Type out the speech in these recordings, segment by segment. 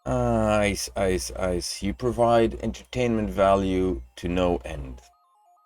Ice. You provide entertainment value to no end.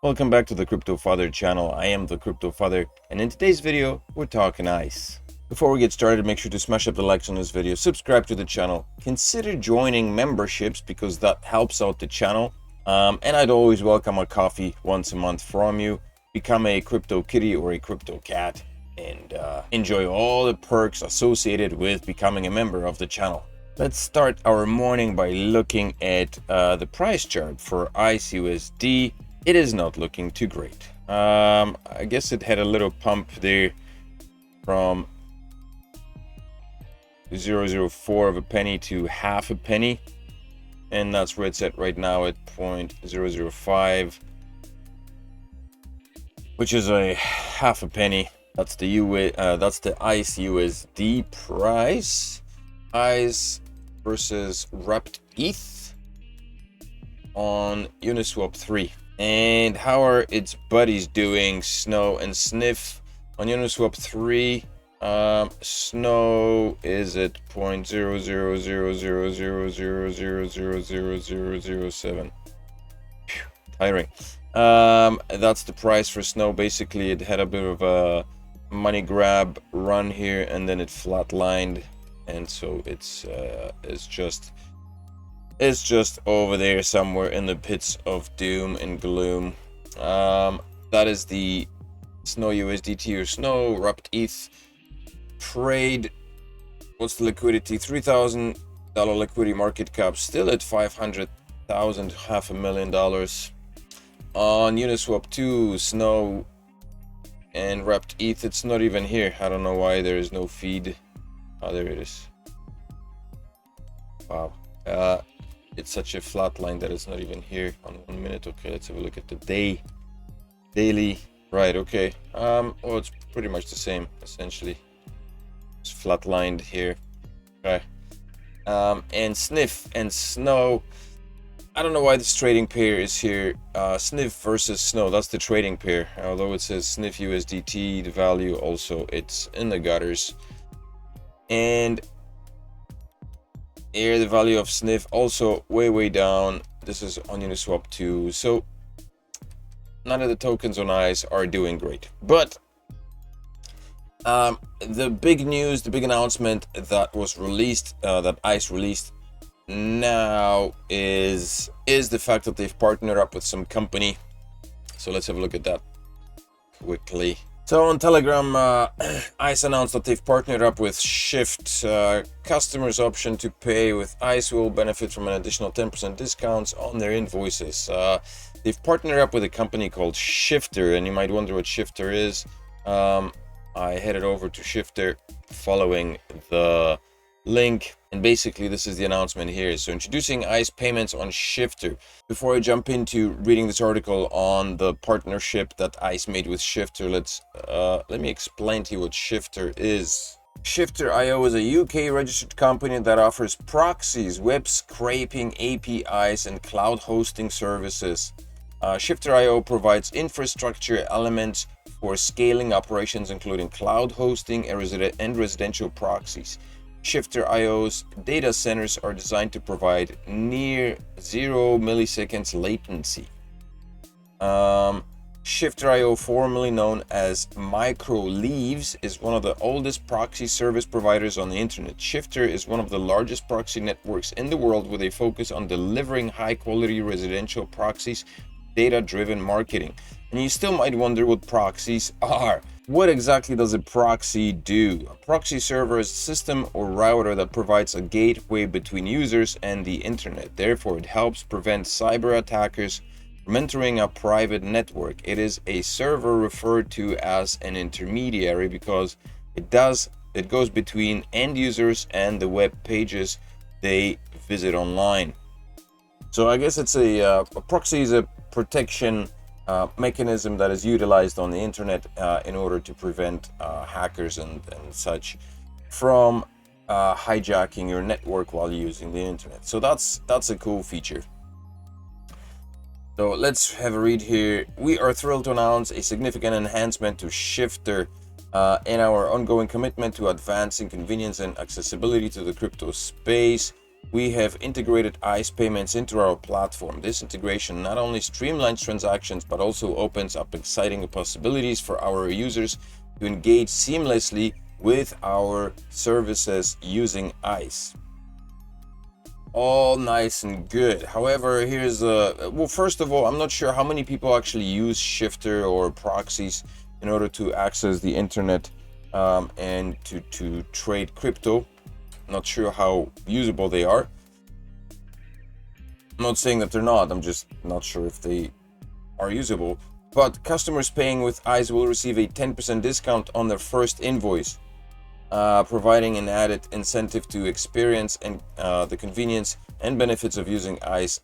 Welcome back to the Crypto Father channel. I am the Crypto Father, and in today's video, we're talking ice. Before we get started, make sure to smash up the likes on this video, subscribe to the channel, consider joining memberships because that helps out the channel. And I'd always welcome a coffee once a month from you. Become a crypto kitty or a crypto cat and enjoy all the perks associated with becoming a member of the channel. Let's start our morning by looking at the price chart for ICE USD. It is not looking too great. I guess it had a little pump there from 0.004 of a penny to half a penny, and that's where it's at right now at 0.005, which is a half a penny. That's the ICE USD price. ICE versus wrapped ETH on Uniswap 3. And how are its buddies doing? Snow and Sniff on Uniswap 3. Snow is at 0.000000000007. Tiring. That's the price for Snow. Basically, it had a bit of a money grab run here, and then it flatlined. And so it's just over there somewhere in the pits of doom and gloom. That is the Snow USDT or Snow wrapped ETH trade. What's the liquidity? $3,000 liquidity, market cap still at 500,000, $500,000. On Uniswap 2, Snow and wrapped ETH, it's not even here. I don't know why there is no feed. Oh, there it is. Wow. It's such a flat line that it's not even here on 1 minute. Okay, let's have a look at the daily. Right, okay. Oh, it's pretty much the same, essentially. It's flatlined here. Okay. And Sniff and Snow. I don't know why this trading pair is here. Sniff versus Snow, that's the trading pair. Although it says Sniff USDT, the value also, it's in the gutters. And here the value of Sniff also way down. This is on Uniswap 2. So none of the tokens on ICE are doing great. But the big news, the big announcement that was released, that ICE released now is the fact that they've partnered up with some company. So let's have a look at that quickly. So on Telegram, ICE announced that they've partnered up with Shift. Customers' option to pay with ICE will benefit from an additional 10% discounts on their invoices. They've partnered up with a company called Shifter, and you might wonder what Shifter is. I headed over to Shifter following the link, and basically this is the announcement here. So introducing ICE payments on Shifter. Before I jump into reading this article on the partnership that ICE made with Shifter, let me explain to you what Shifter is. Shifter.io is a UK registered company that offers proxies, web scraping, APIs, and cloud hosting services. Shifter.io provides infrastructure elements for scaling operations, including cloud hosting and residential proxies. Shifter.io's data centers are designed to provide near 0 milliseconds latency. Shifter.io, formerly known as MicroLeaves, is one of the oldest proxy service providers on the internet. Shifter is one of the largest proxy networks in the world with a focus on delivering high-quality residential proxies, data-driven marketing. And you still might wonder what proxies are. What exactly does a proxy do? A proxy server is a system or router that provides a gateway between users and the internet. Therefore, it helps prevent cyber attackers from entering a private network. It is a server referred to as an intermediary because it goes between end users and the web pages they visit online. So I guess it's a proxy is a protection mechanism that is utilized on the internet in order to prevent hackers and such from hijacking your network while using the internet. So that's a cool feature. So let's have a read here. We are thrilled to announce a significant enhancement to Shifter in our ongoing commitment to advancing convenience and accessibility to the crypto space. we have integrated ICE payments into our platform. This integration not only streamlines transactions, but also opens up exciting possibilities for our users to engage seamlessly with our services using ICE. All nice and good. However, here's well, first of all, I'm not sure how many people actually use Shifter or proxies in order to access the internet and to trade crypto. Not sure how usable they are. I'm not saying that they're not, I'm just not sure if they are usable. But customers paying with ICE will receive a 10% discount on their first invoice, providing an added incentive to experience and the convenience and benefits of using ICE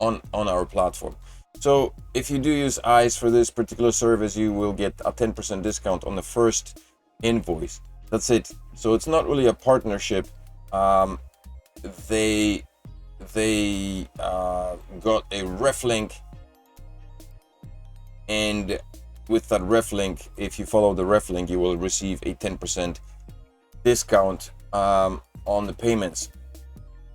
on our platform. So if you do use ICE for this particular service, you will get a 10% discount on the first invoice. That's it. So it's not really a partnership. They got a ref link, and with that ref link, if you follow the ref link, you will receive a 10% discount on the payments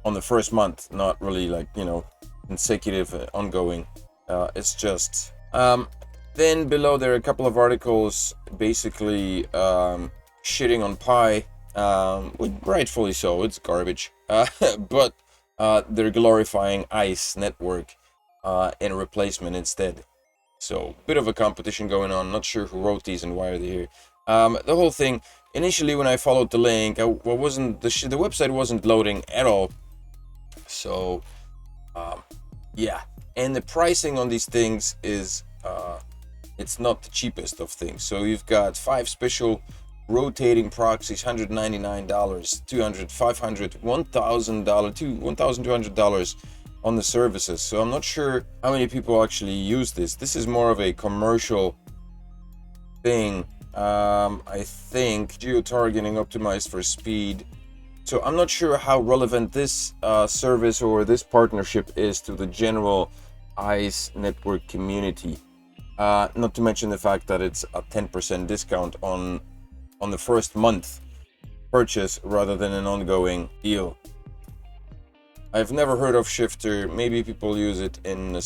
on the first month. Not really like, you know, consecutive ongoing. It's just then below there are a couple of articles basically shitting on Pi, rightfully so. It's garbage, but they're glorifying ICE network in replacement instead. So bit of a competition going on. Not sure who wrote these and why are they here. The whole thing, initially when I followed the link, the website wasn't loading at all. So yeah, and the pricing on these things is it's not the cheapest of things. So you've got 5 special rotating proxies, $199, $200, $500, $1,000 to $1,200 on the services. So I'm not sure how many people actually use this. This is more of a commercial thing. I think geo-targeting optimized for speed. So I'm not sure how relevant this service or this partnership is to the general ICE network community. Not to mention the fact that it's a 10% discount on the first month purchase rather than an ongoing deal. I've never heard of Shifter. Maybe people use it in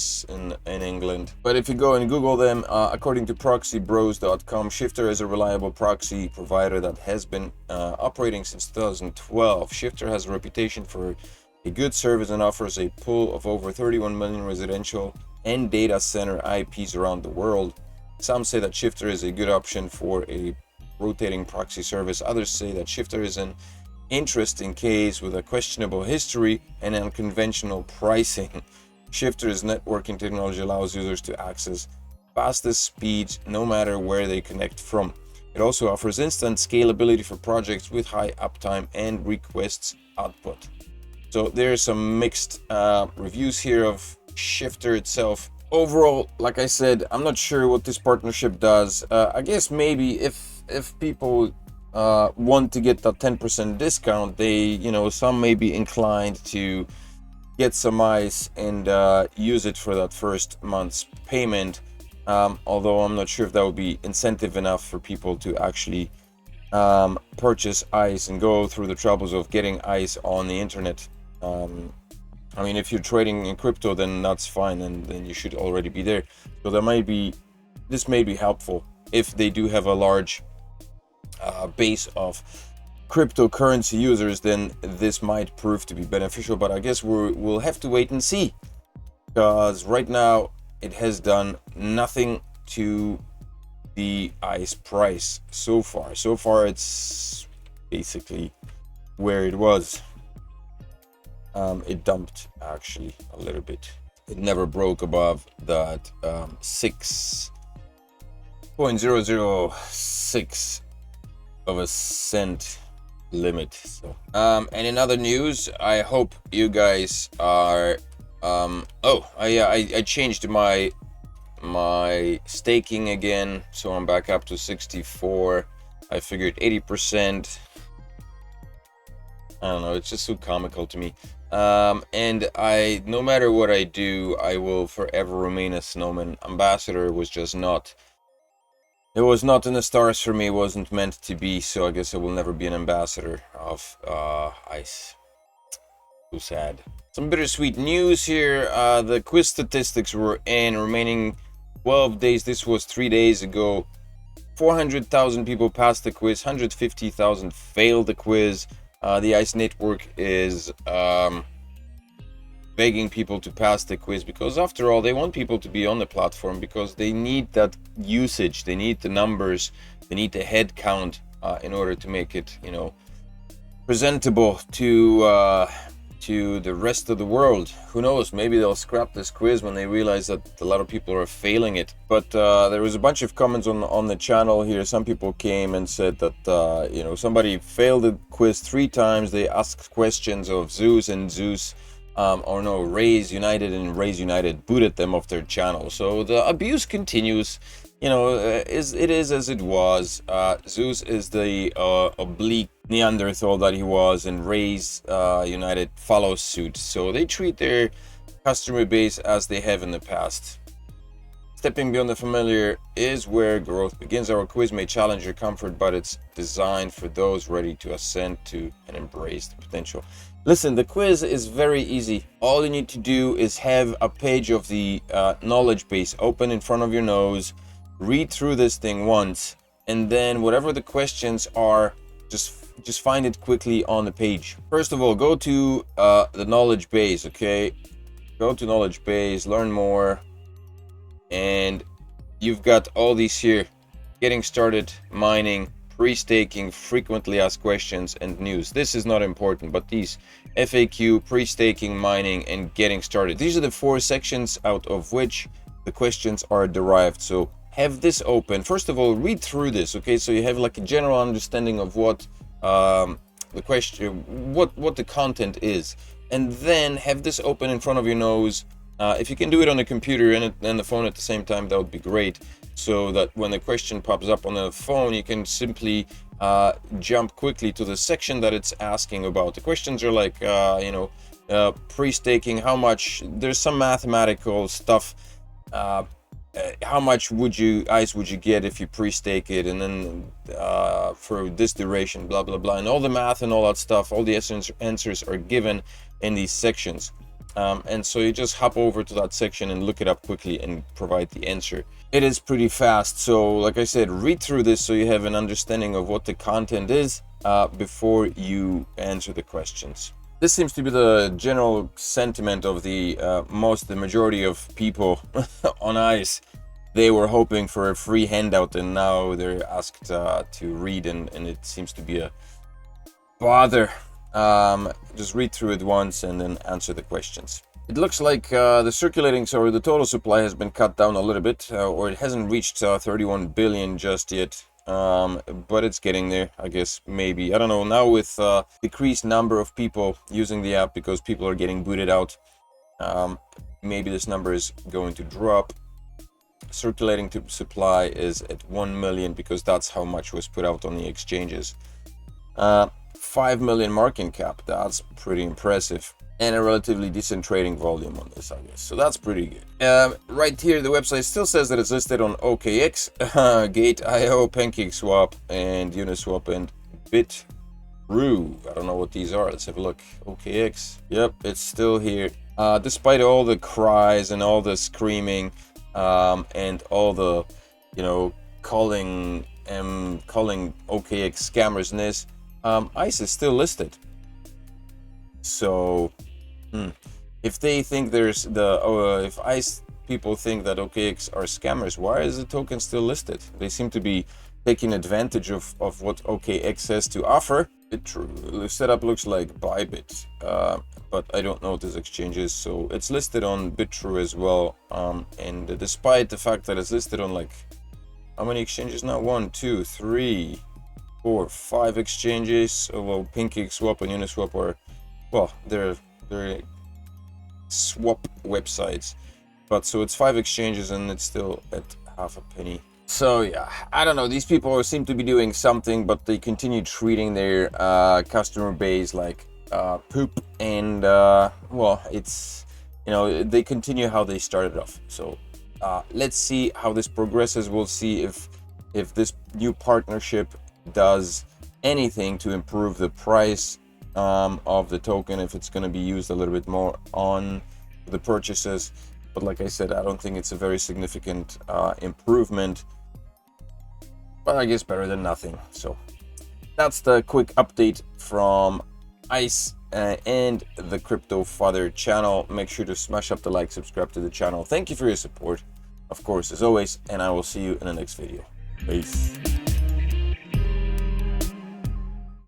England. But if you go and Google them, according to proxybros.com, Shifter is a reliable proxy provider that has been operating since 2012. Shifter has a reputation for a good service and offers a pool of over 31 million residential and data center IPs around the world. Some say that Shifter is a good option for a rotating proxy service. Others say that Shifter is an interesting case with a questionable history and unconventional pricing. Shifter's networking technology allows users to access fastest speeds no matter where they connect from. It also offers instant scalability for projects with high uptime and requests output. So there's some mixed reviews here of Shifter itself. Overall, like I said, I'm not sure what this partnership does. I guess maybe if people want to get that 10% discount, they, some may be inclined to get some ICE and use it for that first month's payment. Although I'm not sure if that would be incentive enough for people to actually purchase ICE and go through the troubles of getting ICE on the internet. I mean, if you're trading in crypto, then that's fine, and then you should already be there. So this may be helpful if they do have a large base of cryptocurrency users. Then this might prove to be beneficial, but I guess we'll have to wait and see, because right now it has done nothing to the ICE price so far. It's basically where it was. It dumped actually a little bit. It never broke above that 6.006 of a cent limit. So and in other news, I hope you guys are I changed my staking again, so I'm back up to 64. I figured 80%. I don't know, it's just so comical to me. And no matter what I do, I will forever remain a snowman. Ambassador was just not, it was not in the stars for me. It wasn't meant to be, so I guess I will never be an ambassador of ICE. So sad. Some bittersweet news here. The quiz statistics were in. Remaining 12 days. This was 3 days ago. 400,000 people passed the quiz. 150,000 failed the quiz. The ICE network is begging people to pass the quiz, because after all, they want people to be on the platform, because they need that usage, they need the numbers, they need the head count in order to make it, you know, presentable to the rest of the world. Who knows, maybe they'll scrap this quiz when they realize that a lot of people are failing it. But there was a bunch of comments on the channel here. Some people came and said that you know, somebody failed the quiz 3 times. They asked questions of Zeus, and Zeus or no, Raise United, and Raise United booted them off their channel. So the abuse continues. You know, it is as it was. Zeus is the oblique Neanderthal that he was, and Raise United follows suit. So they treat their customer base as they have in the past. Stepping beyond the familiar is where growth begins. Our quiz may challenge your comfort, but it's designed for those ready to ascend to and embrace the potential. Listen, the quiz is very easy. All you need to do is have a page of the knowledge base open in front of your nose, read through this thing once, and then whatever the questions are, just find it quickly on the page. First of all, go to the knowledge base, okay? Go to knowledge base, learn more, and you've got all these here: getting started, mining, pre-staking, frequently asked questions, and news. This is not important, but these FAQ, pre-staking, mining, and getting started, these are the 4 sections out of which the questions are derived. So have this open. First of all, read through this, okay? So you have like a general understanding of what the question, what the content is, and then have this open in front of your nose. If you can do it on the computer and the phone at the same time, that would be great, so that when the question pops up on the phone, you can simply jump quickly to the section that it's asking about. The questions are like, you know, pre-staking, how much, there's some mathematical stuff, how much would you get if you pre-stake it, and then for this duration, blah blah blah, and all the math and all that stuff, all the answers are given in these sections. And so you just hop over to that section and look it up quickly and provide the answer. It is pretty fast. So like I said, read through this so you have an understanding of what the content is before you answer the questions. This seems to be the general sentiment of the majority of people on ICE. They were hoping for a free handout, and now they're asked to read, and it seems to be a bother. Just read through it once and then answer the questions. It looks like the circulating, so the total supply has been cut down a little bit, or it hasn't reached 31 billion just yet, but it's getting there, I guess. Maybe, I don't know, now with decreased number of people using the app because people are getting booted out, maybe this number is going to drop. Circulating to supply is at 1 million because that's how much was put out on the exchanges. 5 million market cap, that's pretty impressive, and a relatively decent trading volume on this, I guess, so that's pretty good. Right here, the website still says that it's listed on OKX, Gate.io, PancakeSwap, and Uniswap, and Bitrue. I don't know what these are. Let's have a look. OKX, yep, it's still here, despite all the cries and all the screaming, and all the, you know, calling OKX scammers and this. ICE is still listed. So if they think there's if ICE people think that OKX are scammers, why is the token still listed? They seem to be taking advantage of what OKX has to offer. The setup looks like Bybit, but I don't know what this exchange is, so it's listed on Bitrue as well, and despite the fact that it's listed on, like, how many exchanges now? 1, 2, 3, 4, 5 exchanges. Well, PancakeSwap and Uniswap are, well, they're swap websites, but so it's 5 exchanges and it's still at half a penny. So yeah, I don't know, these people seem to be doing something, but they continue treating their customer base like poop, and well, it's, you know, they continue how they started off. So let's see how this progresses. We'll see if this new partnership does anything to improve the price of the token if it's going to be used a little bit more on the purchases. But like I said, I don't think it's a very significant improvement, but I guess better than nothing. So that's the quick update from ICE and the Crypto Father channel. Make sure to smash up the like, subscribe to the channel. Thank you for your support, of course, as always, and I will see you in the next video. Peace.